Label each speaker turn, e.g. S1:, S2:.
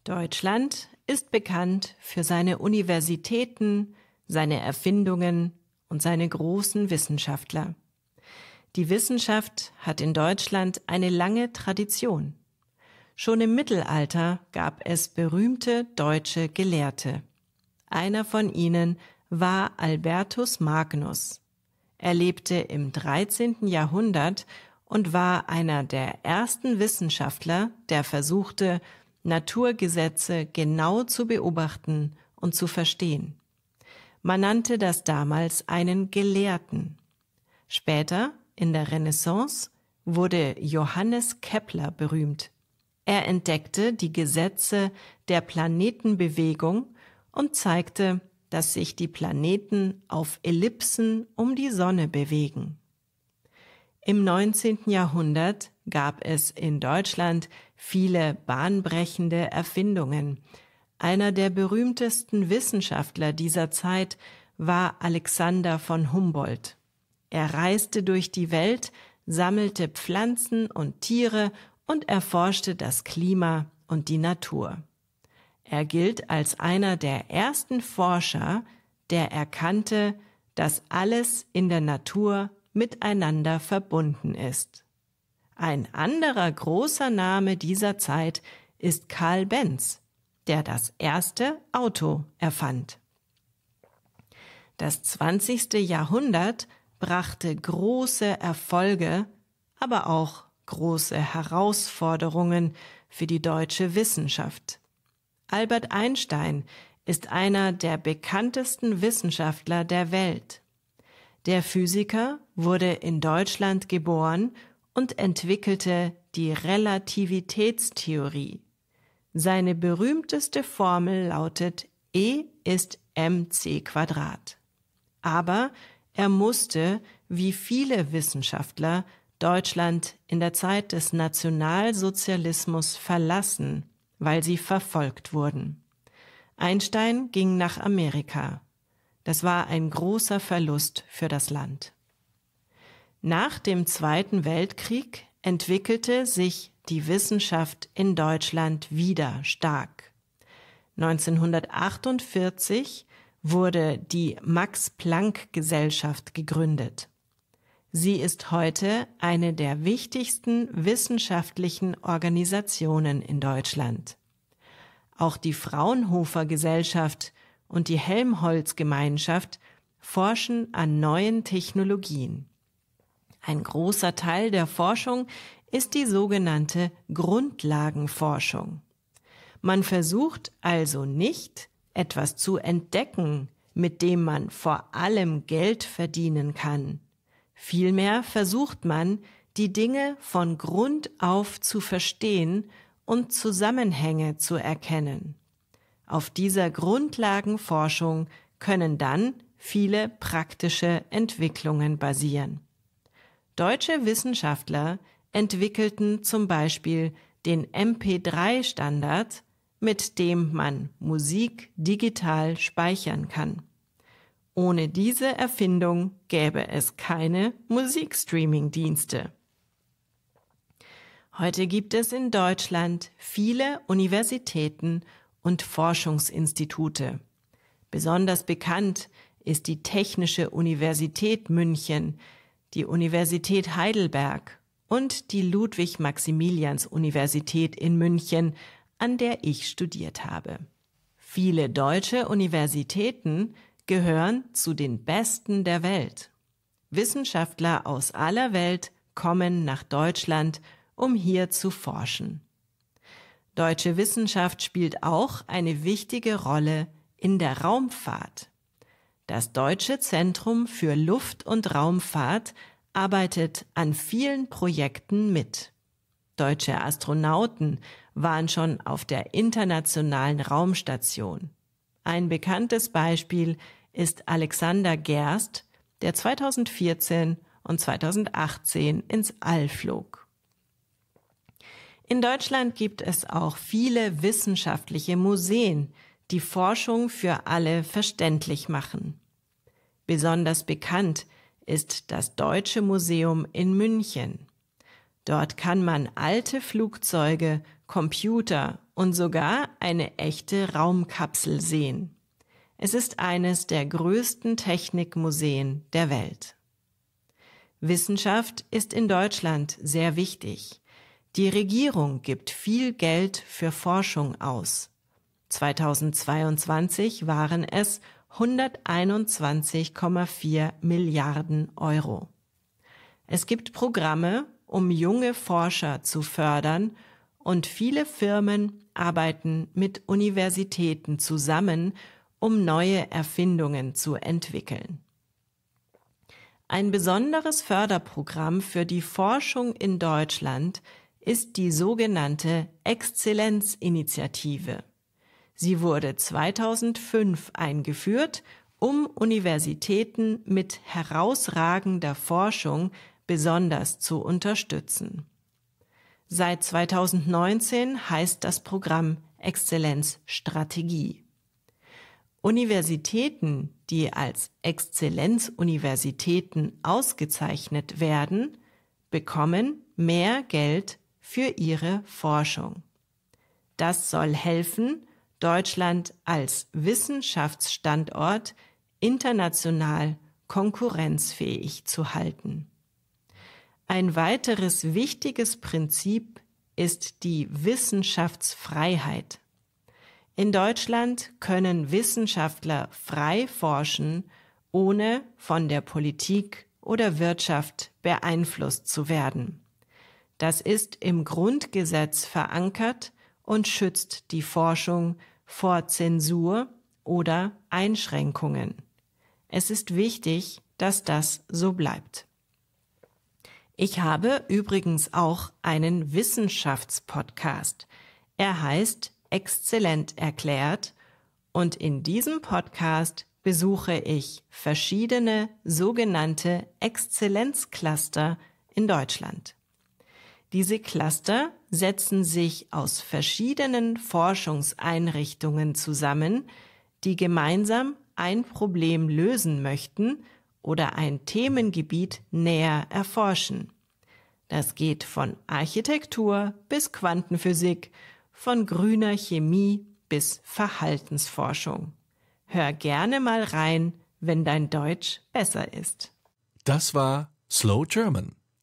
S1: Deutschland ist bekannt für seine Universitäten, seine Erfindungen und seine großen Wissenschaftler. Die Wissenschaft hat in Deutschland eine lange Tradition. Schon im Mittelalter gab es berühmte deutsche Gelehrte. Einer von ihnen war Albertus Magnus. Er lebte im 13. Jahrhundert und war einer der ersten Wissenschaftler, der versuchte, Naturgesetze genau zu beobachten und zu verstehen. Man nannte das damals einen Gelehrten. Später, in der Renaissance, wurde Johannes Kepler berühmt. Er entdeckte die Gesetze der Planetenbewegung und zeigte, dass sich die Planeten auf Ellipsen um die Sonne bewegen. Im 19. Jahrhundert gab es in Deutschland viele bahnbrechende Erfindungen. Einer der berühmtesten Wissenschaftler dieser Zeit war Alexander von Humboldt. Er reiste durch die Welt, sammelte Pflanzen und Tiere und erforschte das Klima und die Natur. Er gilt als einer der ersten Forscher, der erkannte, dass alles in der Natur miteinander verbunden ist. Ein anderer großer Name dieser Zeit ist Carl Benz, der das erste Auto erfand. Das 20. Jahrhundert brachte große Erfolge, aber auch große Herausforderungen für die deutsche Wissenschaft. Albert Einstein ist einer der bekanntesten Wissenschaftler der Welt. Der Physiker wurde in Deutschland geboren und entwickelte die Relativitätstheorie. Seine berühmteste Formel lautet E ist mc². Aber er musste, wie viele Wissenschaftler, Deutschland in der Zeit des Nationalsozialismus verlassen, weil sie verfolgt wurden. Einstein ging nach Amerika. Das war ein großer Verlust für das Land. Nach dem Zweiten Weltkrieg entwickelte sich die Wissenschaft in Deutschland wieder stark. 1948 wurde die Max-Planck-Gesellschaft gegründet. Sie ist heute eine der wichtigsten wissenschaftlichen Organisationen in Deutschland. Auch die Fraunhofer-Gesellschaft und die Helmholtz-Gemeinschaft forschen an neuen Technologien. Ein großer Teil der Forschung ist die sogenannte Grundlagenforschung. Man versucht also nicht, etwas zu entdecken, mit dem man vor allem Geld verdienen kann. Vielmehr versucht man, die Dinge von Grund auf zu verstehen und Zusammenhänge zu erkennen. Auf dieser Grundlagenforschung können dann viele praktische Entwicklungen basieren. Deutsche Wissenschaftler entwickelten zum Beispiel den MP3-Standard, mit dem man Musik digital speichern kann. Ohne diese Erfindung gäbe es keine Musikstreaming-Dienste. Heute gibt es in Deutschland viele Universitäten und Forschungsinstitute. Besonders bekannt ist die Technische Universität München, die Universität Heidelberg und die Ludwig-Maximilians-Universität in München, an der ich studiert habe. Viele deutsche Universitäten gehören zu den besten der Welt. Wissenschaftler aus aller Welt kommen nach Deutschland, um hier zu forschen. Deutsche Wissenschaft spielt auch eine wichtige Rolle in der Raumfahrt. Das Deutsche Zentrum für Luft- und Raumfahrt arbeitet an vielen Projekten mit. Deutsche Astronauten waren schon auf der Internationalen Raumstation. Ein bekanntes Beispiel ist Alexander Gerst, der 2014 und 2018 ins All flog. In Deutschland gibt es auch viele wissenschaftliche Museen, die Forschung für alle verständlich machen. Besonders bekannt ist das Deutsche Museum in München. Dort kann man alte Flugzeuge Computer und sogar eine echte Raumkapsel sehen. Es ist eines der größten Technikmuseen der Welt. Wissenschaft ist in Deutschland sehr wichtig. Die Regierung gibt viel Geld für Forschung aus. 2022 waren es 121,4 Milliarden Euro. Es gibt Programme, um junge Forscher zu fördern, und viele Firmen arbeiten mit Universitäten zusammen, um neue Erfindungen zu entwickeln. Ein besonderes Förderprogramm für die Forschung in Deutschland ist die sogenannte Exzellenzinitiative. Sie wurde 2005 eingeführt, um Universitäten mit herausragender Forschung besonders zu unterstützen. Seit 2019 heißt das Programm Exzellenzstrategie. Universitäten, die als Exzellenzuniversitäten ausgezeichnet werden, bekommen mehr Geld für ihre Forschung. Das soll helfen, Deutschland als Wissenschaftsstandort international konkurrenzfähig zu halten. Ein weiteres wichtiges Prinzip ist die Wissenschaftsfreiheit. In Deutschland können Wissenschaftler frei forschen, ohne von der Politik oder Wirtschaft beeinflusst zu werden. Das ist im Grundgesetz verankert und schützt die Forschung vor Zensur oder Einschränkungen. Es ist wichtig, dass das so bleibt. Ich habe übrigens auch einen Wissenschaftspodcast. Er heißt Exzellent erklärt und in diesem Podcast besuche ich verschiedene sogenannte Exzellenzcluster in Deutschland. Diese Cluster setzen sich aus verschiedenen Forschungseinrichtungen zusammen, die gemeinsam ein Problem lösen möchten oder ein Themengebiet näher erforschen. Das geht von Architektur bis Quantenphysik, von grüner Chemie bis Verhaltensforschung. Hör gerne mal rein, wenn dein Deutsch besser ist.
S2: Das war Slow German,